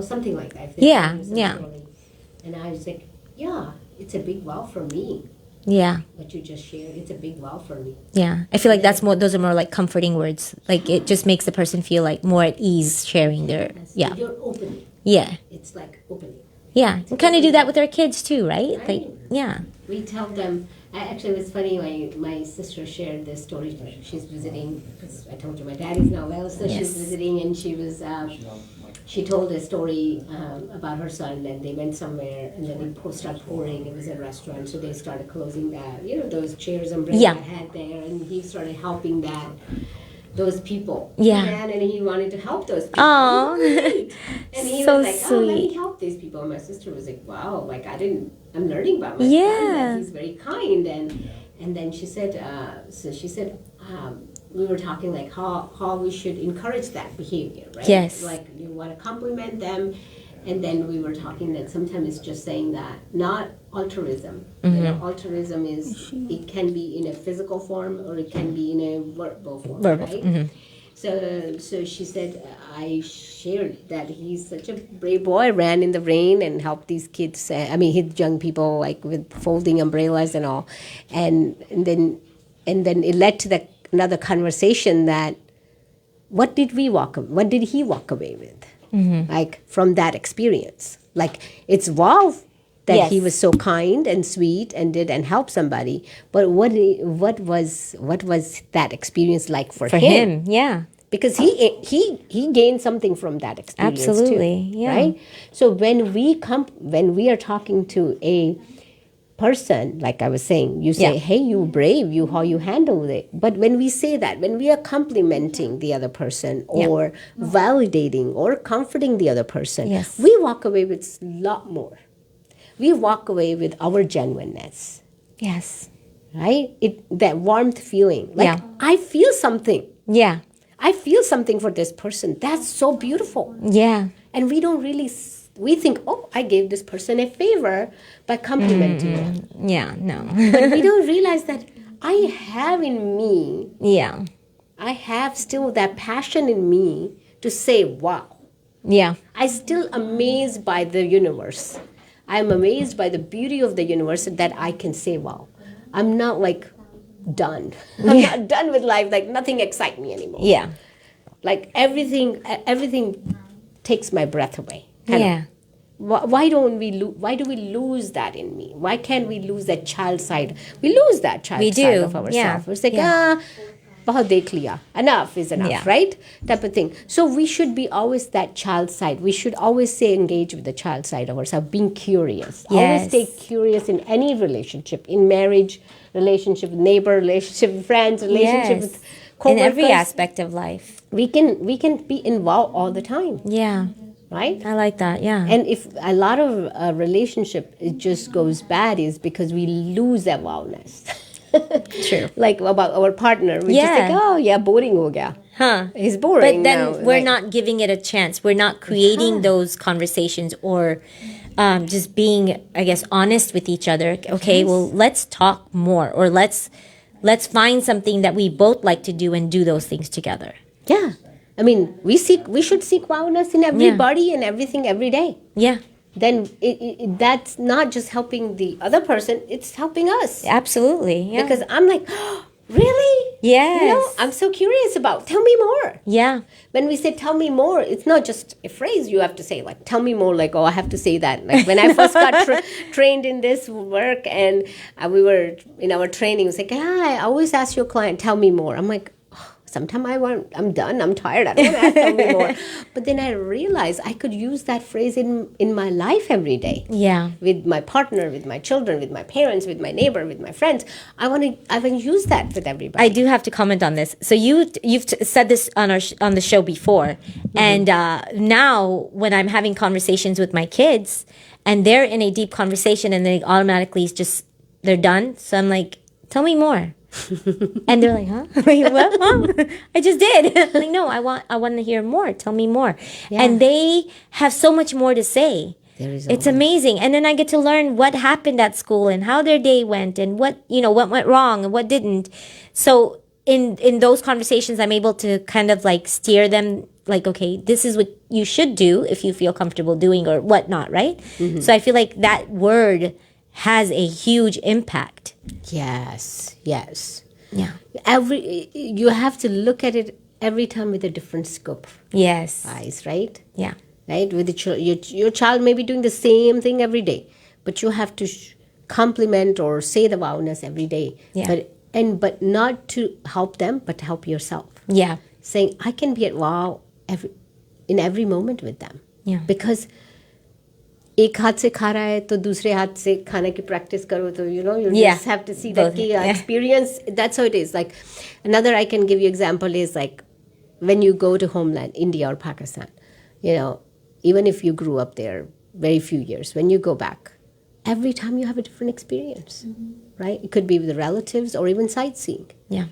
S3: Something like that.
S1: Yeah,
S3: Some
S1: yeah.
S3: story. And I was like, yeah, it's a big wow for me.
S1: Yeah.
S3: What you just shared, it's a big wow for me.
S1: Yeah. I feel like those are more like comforting words. Like it just makes the person feel like more at ease sharing their, yeah.
S3: You're opening.
S1: Yeah.
S3: It's like opening.
S1: Yeah. We kind of do that with our kids too, right?
S3: Right.
S1: Like, yeah.
S3: We tell them. Actually, it was funny. My sister shared this story. She's visiting. Because I told you my dad is not well, so
S1: Yes.
S3: she's visiting, and she was. She told a story about her son, and they went somewhere, and then it started pouring. It was a restaurant, so they started closing those chairs and
S1: Yeah.
S3: I had there, and he started helping those people.
S1: Yeah.
S3: And he wanted to help those people.
S1: Aw.
S3: And he
S1: So
S3: was like, oh, let me
S1: sweet.
S3: help these people. And my sister was like, wow, like I'm learning about my
S1: Yeah.
S3: son, that he's very kind. And then she said, we were talking like how we should encourage that behavior, right?
S1: Yes.
S3: Like you want to compliment them. And then we were talking that sometimes it's just saying that, not altruism. Altruism it can be in a physical form or it can be in a verbal form, right? So she said, I shared that he's such a brave boy, ran in the rain and helped these kids, hit young people like with folding umbrellas and all. And then it led to another conversation that what did he walk away with? Like from that experience. Like it's wow that he
S1: Yes.
S3: was so kind and sweet and did and helped somebody. But what was that experience like for him?
S1: Yeah.
S3: Because he gained something from that experience
S1: Absolutely,
S3: too,
S1: yeah.
S3: right? So when we are talking to a person, like I was saying, you say,
S1: Yeah.
S3: hey, you brave, how you handled it. But when we say that, when we are complimenting the other person or validating or comforting the other person,
S1: Yes.
S3: we walk away with a lot more. We walk away with our genuineness,
S1: Yes.
S3: right? That warmth feeling. Like,
S1: Yeah.
S3: I feel something.
S1: Yeah.
S3: I feel something for this person. That's so beautiful.
S1: Yeah.
S3: And we don't really, we think, oh, I gave this person a favor by complimenting them.
S1: Yeah. No.
S3: But we don't realize that I have in me,
S1: Yeah.
S3: I have still that passion in me to say, wow.
S1: Yeah.
S3: I'm still amazed by the universe. I'm amazed by the beauty of the universe that I can say, wow. I'm not like done. I'm not done with life. Like nothing excites me anymore.
S1: Yeah.
S3: Like everything takes my breath away. Kind of.
S1: Yeah.
S3: Why do we lose that in me? Why can't we lose that child side? We lose that child
S1: We
S3: side
S1: do,
S3: of ourselves.
S1: yeah,
S3: It's like,
S1: yeah.
S3: bahut dekh liya. Enough is enough,
S1: Yeah.
S3: right? Type of thing. So we should be always that child side. We should always say engage with the child side of ourselves, being curious.
S1: Yes.
S3: Always stay curious in any relationship, in marriage, relationship with neighbor, relationship with friends, relationship
S1: Yes.
S3: with
S1: In
S3: coworkers.
S1: every aspect of life.
S3: We can be involved all the time.
S1: Yeah.
S3: right?
S1: I like that. Yeah.
S3: And if a lot of relationship it just goes bad is because we lose that wellness.
S1: True.
S3: Like about our partner, we
S1: Yeah.
S3: just think, oh yeah, boring ho gaya.
S1: Huh.
S3: He's boring
S1: But then
S3: now.
S1: we're
S3: Like,
S1: not giving it a chance. We're not creating those conversations or just being, I guess, honest with each other. Okay, well, let's talk more, or let's find something that we both like to do and do those things together.
S3: yeah. I mean, we should seek wellness in everybody and everything every day.
S1: Yeah,
S3: Then that's not just helping the other person; it's helping us.
S1: absolutely. Yeah.
S3: Because I'm like, really?
S1: Yes.
S3: You know, I'm so curious about. Tell me more.
S1: Yeah.
S3: When we say tell me more, it's not just a phrase you have to say, like, tell me more, like, oh, I have to say that. Like, when I first got trained in this work and we were in our training, it was like, I always ask your client, tell me more. I'm like, oh, sometimes I'm done, I'm tired, I don't want to ask, tell me more. But then I realized I could use that phrase in my life every day.
S1: Yeah.
S3: With my partner, with my children, with my parents, with my neighbor, with my friends. I want to use that with everybody.
S1: I do have to comment on this. So you've said this on on the show before, and now when I'm having conversations with my kids, and they're in a deep conversation, and they automatically they're done. So I'm like, tell me more, and they're like, huh? I'm like, what, Mom? I just did. I'm like, no, I want to hear more. Tell me more, and they have so much more to say. It's amazing. And then I get to learn what happened at school and how their day went and what went wrong and what didn't. So in those conversations, I'm able to kind of like steer them like, okay, this is what you should do if you feel comfortable doing or whatnot, right? Mm-hmm. So I feel like that word has a huge impact.
S3: Yes.
S1: Yeah.
S3: You have to look at it every time with a different scope
S1: Yes.
S3: eyes, right?
S1: Yeah.
S3: Right? With your child may be doing the same thing every day, but you have to compliment or say the wellness every day.
S1: Yeah.
S3: But not to help them, but to help yourself.
S1: Yeah.
S3: Saying I can be at wow in every moment with them.
S1: Yeah.
S3: Because एक हाथ से खा रहा है तो दूसरे हाथ से खाने की practice करो तो you just have to see that experience. That's how it is. Like another I can give you example is like when you go to homeland, India or Pakistan, even if you grew up there very few years, when you go back, every time you have a different experience, right? It could be with the relatives or even sightseeing.
S1: Yeah.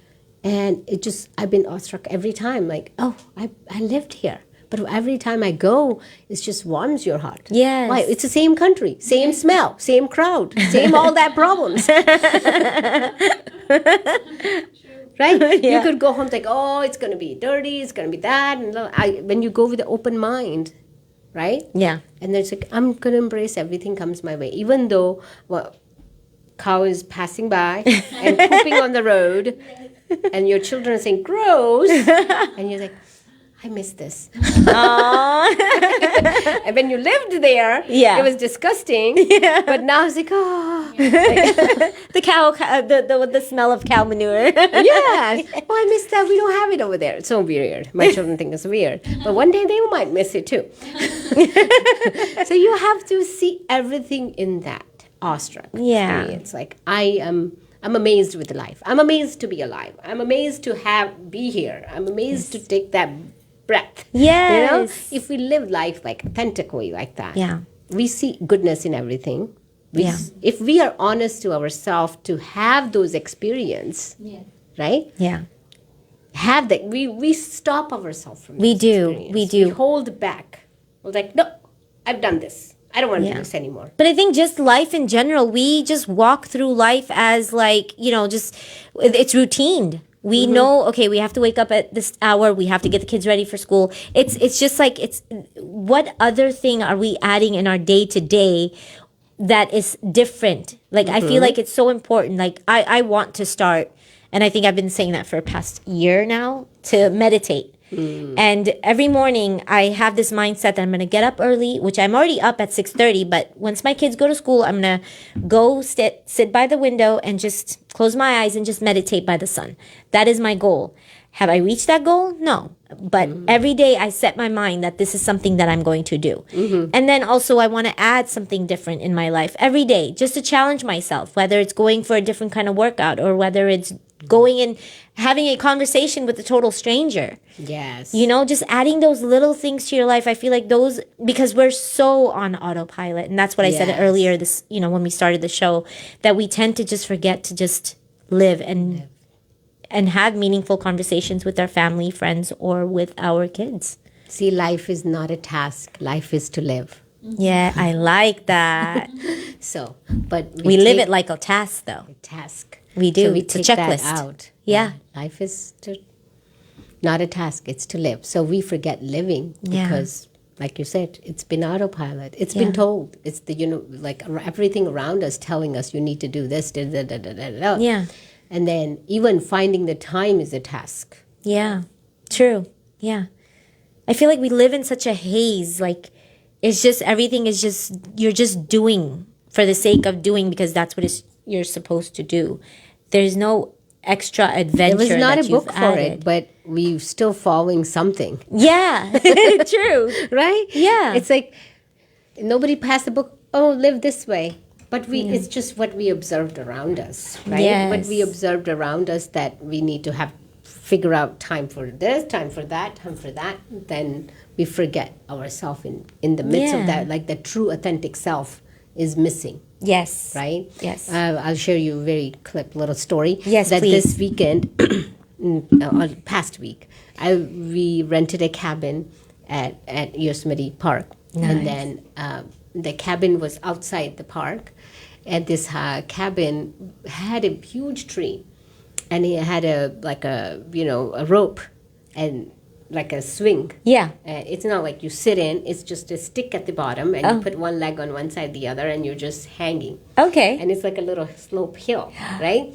S3: And I've been awestruck every time, like, oh, I lived here. But every time I go, it just warms your heart.
S1: Yes.
S3: Why? It's the same country, same smell, same crowd, same all that problems. Right?
S1: Yeah.
S3: You could go home like, oh, it's going to be dirty, it's going to be that. And when you go with an open mind, right?
S1: Yeah.
S3: And there's like, I'm going to embrace everything comes my way. Even though, cow is passing by and pooping on the road, and your children are saying, gross. And you're like, I miss this. And when you lived there, it was disgusting. Yeah. But now it's like, oh.
S1: The cow, the smell of cow manure.
S3: Yes. Oh, I miss that. We don't have it over there. It's so weird. My children think it's weird. But one day they might miss it too. So you have to see everything in that awestruck experience. Like I'm amazed with life. I'm amazed to be alive. I'm amazed to be here. I'm amazed to take that breath.
S1: Yes.
S3: If we live life like authentically like that, we see goodness in everything. If we are honest to ourselves to have those experiences, right?
S1: Yeah.
S3: Have that. We stop ourselves from
S1: We
S3: this
S1: do.
S3: experience.
S1: We do.
S3: We hold back. We're like, no, I've done this. I don't want to do this anymore.
S1: But I think just life in general, we just walk through life as like, just it's routine. We know, okay, we have to wake up at this hour. We have to get the kids ready for school. It's just like, what other thing are we adding in our day to day that is different? Like, I feel like it's so important. Like, I want to start, and I think I've been saying that for the past year now, to meditate. And every morning I have this mindset that I'm going to get up early, which I'm already up at 6:30. But once my kids go to school, I'm going to go sit by the window and just close my eyes and just meditate by the sun. That is my goal. Have I reached that goal? No. But every day I set my mind that this is something that I'm going to do. And then also I want to add something different in my life every day, just to challenge myself, whether it's going for a different kind of workout or whether it's going and having a conversation with a total stranger.
S3: Yes.
S1: You know, just adding those little things to your life. I feel like those, because we're so on autopilot. And that's what I said
S3: Yes.
S1: earlier, this, you know, when we started the show, that we tend to just forget to just live and have meaningful conversations with our family, friends, or with our kids.
S3: See, life is not a task. Life is to live.
S1: Yeah, I like that.
S3: So, but
S1: We live
S3: take
S1: it like a task, though.
S3: a task.
S1: We do.
S3: So we
S1: It's a
S3: take that
S1: checklist.
S3: out.
S1: Yeah.
S3: Life is not a task. It's to live. So we forget living
S1: Yeah.
S3: because, like you said, it's been autopilot. It's
S1: Yeah.
S3: been told. It's the, like everything around us telling us you need to do this. Da, da, da, da, da, da.
S1: Yeah.
S3: And then even finding the time is a task.
S1: Yeah, true. Yeah. I feel like we live in such a haze. Like, it's just, everything is just, you're just doing for the sake of doing because that's what you're supposed to do. There's no extra adventure.
S3: There was not
S1: that
S3: a book
S1: you've
S3: for
S1: added.
S3: it, but we're still following something.
S1: Yeah, true.
S3: Right?
S1: Yeah.
S3: It's like nobody passed the book, oh, live this way. But it's just what we observed around us, right?
S1: Yes.
S3: What we observed around us that we need to figure out time for this, time for that, time for that. Then we forget ourselves in the midst
S1: Yeah.
S3: of that, like the true authentic self is missing,
S1: Yes.
S3: right?
S1: Yes.
S3: I'll share you a very clip little story.
S1: Yes,
S3: that
S1: please.
S3: this weekend, past week, we rented a cabin at Yosemite Park. And then the cabin was outside the park. And this cabin had a huge tree. And it had a rope and like a swing.
S1: Yeah.
S3: It's not like you sit in, it's just a stick at the bottom, and you put one leg on one side, the other, and you're just hanging.
S1: Okay.
S3: And it's like a little slope hill, right?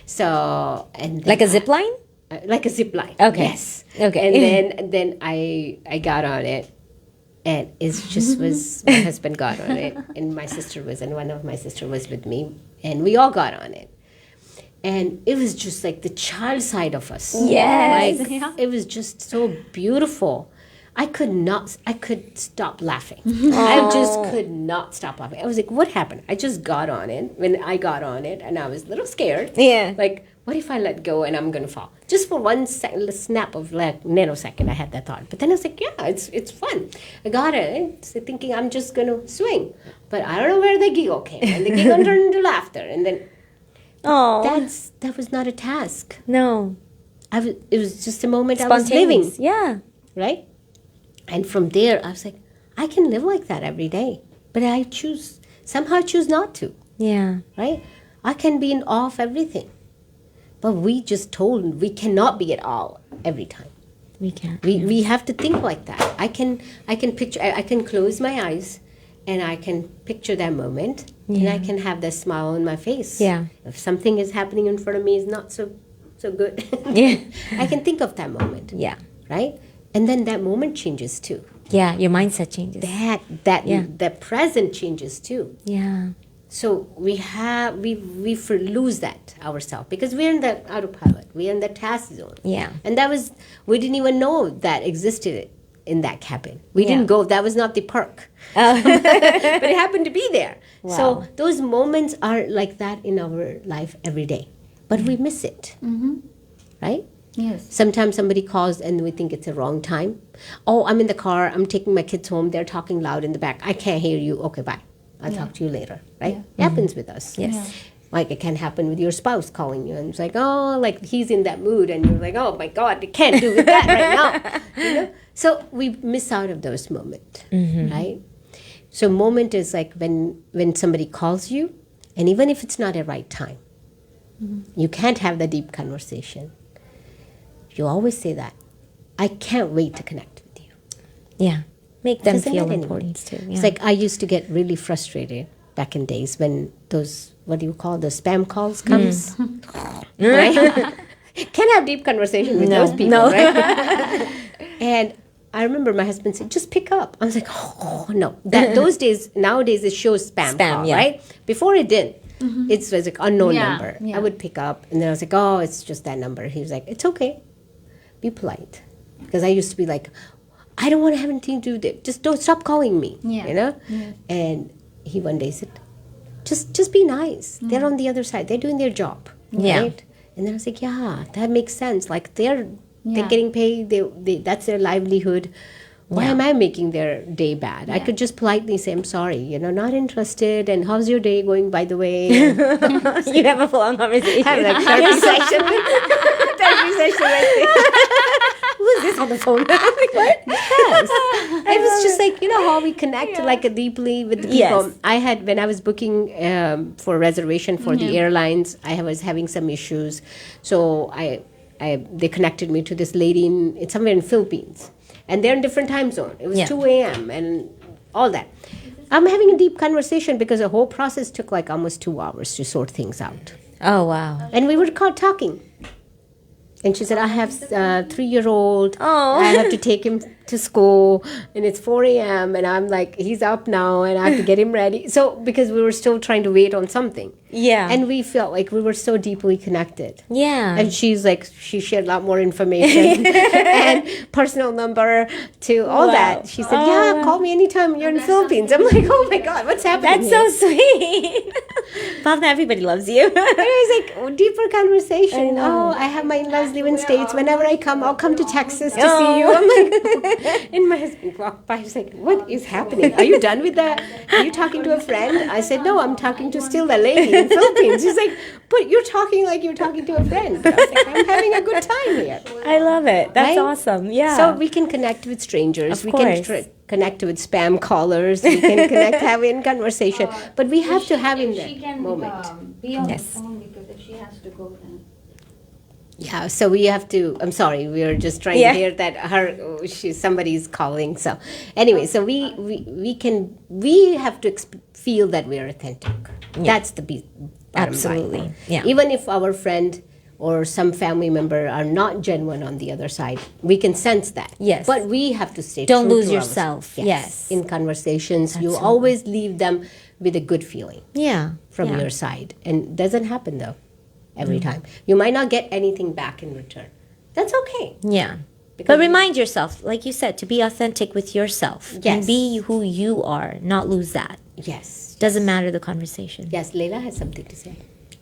S3: So, and then
S1: Like a zip line?
S3: like a zip line.
S1: Okay.
S3: Yes.
S1: Okay.
S3: And then I got on it, and it just was my husband got on it, and my sister was, and one of my sister was with me, and we all got on it. And it was just like the child side of us.
S1: Yes.
S3: Like, it was just so beautiful. I could stop laughing. I just could not stop laughing. I was like, what happened? I just got on it. When I got on it, and I was a little scared.
S1: Yeah.
S3: Like, what if I let go and I'm going to fall? Just for one snap of like nanosecond, I had that thought. But then I was like, yeah, it's fun. I got it, thinking I'm just going to swing. But I don't know where the giggle came. And the giggle turned into laughter. And then that was not a task.
S1: No.
S3: It was just a moment I was living.
S1: Spontaneous. Yeah.
S3: Right? And from there, I was like, I can live like that every day. But I somehow choose not to.
S1: Yeah.
S3: Right? I can be in awe of everything. But we just told we cannot be at all every time.
S1: We can't.
S3: We have to think like that. I can picture, I can close my eyes and I can picture that moment and I can have that smile on my face.
S1: Yeah.
S3: If something is happening in front of me is not so good,
S1: Yeah.
S3: I can think of that moment.
S1: Yeah.
S3: Right? And then that moment changes too.
S1: Yeah. Your mindset changes.
S3: That present changes too.
S1: Yeah.
S3: So we lose that ourselves because we're in that autopilot. We're in the task zone.
S1: Yeah.
S3: And we didn't even know that existed in that cabin. We
S1: Yeah.
S3: didn't go. That was not the park. But it happened to be there.
S1: Wow.
S3: So those moments are like that in our life every day. But we miss it. Right?
S2: Yes.
S3: Sometimes somebody calls and we think it's the wrong time. Oh, I'm in the car. I'm taking my kids home. They're talking loud in the back. I can't hear you. Okay, bye. I'll talk to you later, right? It happens with us.
S1: Yes.
S3: Like it can happen with your spouse calling you and it's like, oh, like he's in that mood and you're like, oh my God, I can't do that right now. You know? So we miss out of those moments, right? So moment is like when somebody calls you and even if it's not a right time, you can't have the deep conversation. You always say that. I can't wait to connect with you.
S1: Yeah. Make them
S3: Doesn't
S1: feel
S3: get
S1: important too. Yeah.
S3: It's like I used to get really frustrated back in days when those, what do you call, the spam calls comes. Right? Can't have deep conversation with those people, right? And I remember my husband said, just pick up. I was like, oh no. Those days, nowadays it shows spam call,
S1: yeah.
S3: right? Before it didn't. It was like unknown number.
S2: yeah.
S3: I would pick up and then I was like, oh, it's just that number. He was like, it's okay. Be polite. Because I used to be like, I don't want to have anything to do with it. Just don't stop calling me.
S2: Yeah.
S3: You know?
S2: Yeah.
S3: And he one day said, just be nice. They're on the other side. They're doing their job.
S1: Yeah.
S3: Right? And then I was like, yeah, that makes sense. Like they're
S2: Yeah.
S3: getting paid. They that's their livelihood. Why am I making their day bad? I could just politely say, I'm sorry, not interested. And how's your day going, by the way?
S1: You have a full-on conversation.
S3: Have like therapy session. Therapy session right there. Who is this on the phone? I'm like, what? Yes. It was just like, how we connect like deeply with the people.
S1: Yes.
S3: I had, when I was booking for reservation for the airlines, I was having some issues. So they connected me to this lady it's somewhere in Philippines. And they're in different time zone. It was 2 a.m. and all that. I'm having a deep conversation because the whole process took like almost 2 hours to sort things out.
S1: Oh, wow.
S3: And we were caught talking. And she said, I have a 3-year-old.
S1: Oh.
S3: I have to take him to school. And it's 4 a.m. And I'm like, he's up now and I have to get him ready. So, because we were still trying to wait on something.
S1: Yeah.
S3: And we felt like we were so deeply connected.
S1: Yeah.
S3: And she's like, she shared a lot more information and personal number to all that. She said, yeah, call me anytime you're in the Philippines. I'm like, oh my God, what's happening
S1: That's
S3: here?
S1: so sweet. Bhavna, everybody loves you.
S3: And it was like deeper conversation. I have my in-laws live in States. Whenever I come, I'll come to Texas to see you. I'm like, and my husband walked by. He's like, what is happening? Are you done with that? Are you talking to a friend? I said, no, I'm talking to still the lady in Philippines. He's like, but you're talking like you're talking to a friend. I was like, I'm having a good time here.
S1: I love it. That's
S3: Right?
S1: awesome. Yeah.
S3: So we can connect with strangers.
S1: Of
S3: We
S1: course.
S3: can connect with spam callers. We can connect, have in conversation. But we have to have in
S2: She
S3: that
S2: can
S3: moment.
S2: be on
S1: Yes.
S2: the phone because if she has to go then.
S3: Yeah, so we have to. I'm sorry, we are just trying
S1: Yeah.
S3: to hear that somebody's calling. So anyway, so we have to feel that we are authentic. That's the bottom
S1: Absolutely.
S3: line.
S1: Yeah.
S3: Even if our friend or some family member are not genuine on the other side, we can sense that.
S1: Yes.
S3: But we have to stay.
S1: Don't
S3: true
S1: lose
S3: to
S1: yourself. Yes.
S3: In conversations, you always leave them with a good feeling
S1: Yeah.
S3: from
S1: Yeah.
S3: your side, and it doesn't happen though. Every time. You might not get anything back in return. That's okay.
S1: Yeah.
S3: Because
S1: But remind yourself, like you said, to be authentic with yourself. And
S3: Yes.
S1: be who you are, not lose that.
S3: Yes.
S1: Doesn't matter the conversation.
S3: Yes, Leila has something to say.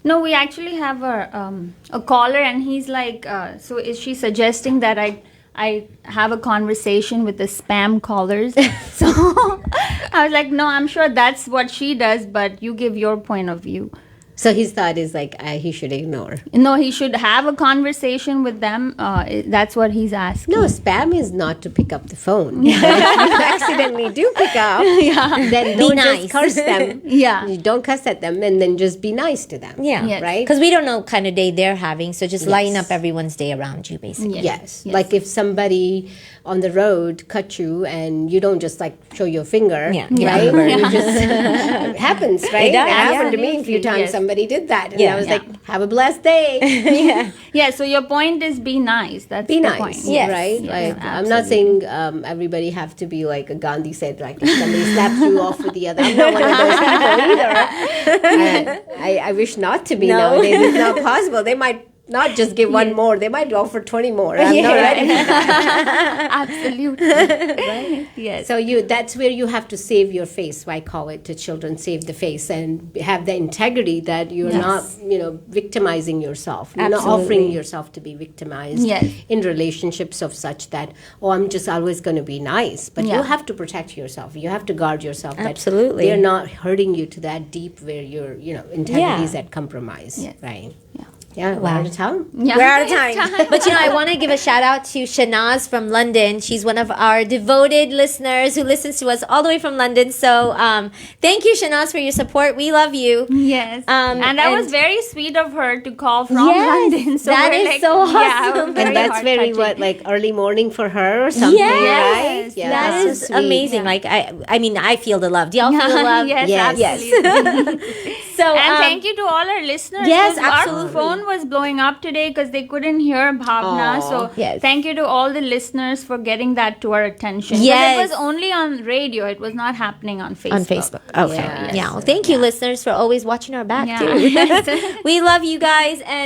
S2: No, we actually have a caller, and he's like, so is she suggesting that I have a conversation with the spam callers? So I was like, no, I'm sure that's what she does, but you give your point of view.
S3: So his thought is like he should ignore.
S2: No, he should have a conversation with them. That's what he's asking.
S3: No, spam is not to pick up the phone. If you accidentally do pick up, then don't
S1: nice.
S3: just curse them.
S2: Yeah.
S3: You don't cuss at them, and then just be nice to them.
S1: Yeah.
S2: Yes.
S3: Right?
S1: Because we don't know what kind of day they're having, so just lighten
S3: Yes.
S1: up everyone's day around you, basically.
S3: Yes. Like if somebody on the road cut you and you don't just like show your finger,
S1: Yeah.
S3: right?
S1: Yeah.
S3: You just it happens, right?
S1: It does,
S3: happened to me a few
S2: absolutely,
S3: times.
S2: yes.
S3: Somebody did that, and
S1: Yeah.
S3: I was
S2: Yeah.
S3: like, "Have a blessed day."
S2: Yeah, so your point is be nice. That's
S3: Be
S2: the
S3: nice,
S2: point.
S1: Yes.
S3: right?
S2: Yes,
S3: Like I'm not saying everybody have to be like Gandhi said, like if somebody slaps you off with the other. I'm not one of those people either. I wish not to be.
S1: No.
S3: Nowadays, it's not possible. They might not just give one more; they might offer 20 more. I'm not ready.
S2: Absolutely. Right? Yes.
S3: So that's where you have to save your face. I call it to children, save the face, and have the integrity that you're not, victimizing yourself. You're not offering
S1: Absolutely.
S3: yourself to be victimized
S2: Yes.
S3: in relationships of such that, I'm just always going to be nice. But
S2: Yeah.
S3: you have to protect yourself. You have to guard yourself. That
S1: Absolutely.
S3: they're not hurting you to that deep where your, integrity is at compromise.
S2: Yes.
S3: Right.
S2: Yeah.
S3: Yeah. We're out of town.
S2: Yeah.
S1: We're out of time. But I want to give a shout out to Shanaz from London. She's one of our devoted listeners who listens to us all the way from London. So thank you, Shanaz, for your support. We love you.
S2: Yes. And that was very sweet of her to call from
S1: Yes,
S2: London. So
S1: that
S2: we're
S1: is so awesome.
S2: Yeah,
S3: And that's very like early morning for her or something, right?
S2: Yes,
S1: That
S3: so
S1: is
S3: sweet.
S1: amazing. Like I mean, I feel the love. Do y'all feel the love?
S2: Yes,
S3: Yes.
S2: absolutely.
S1: So
S2: And thank you to all our listeners.
S1: Yes,
S2: 'cause
S1: absolutely.
S2: Our phone was blowing up today because they couldn't hear Bhavna.
S3: Aw.
S2: So
S1: Yes.
S2: thank you to all the listeners for getting that to our attention. 'Cause
S1: Yes.
S2: It was only on radio. It was not happening on Facebook.
S1: on Facebook. Okay.
S3: Yes.
S1: Yeah. Well, thank you, listeners, for always watching our back
S2: Yeah.
S1: too. We love you guys, and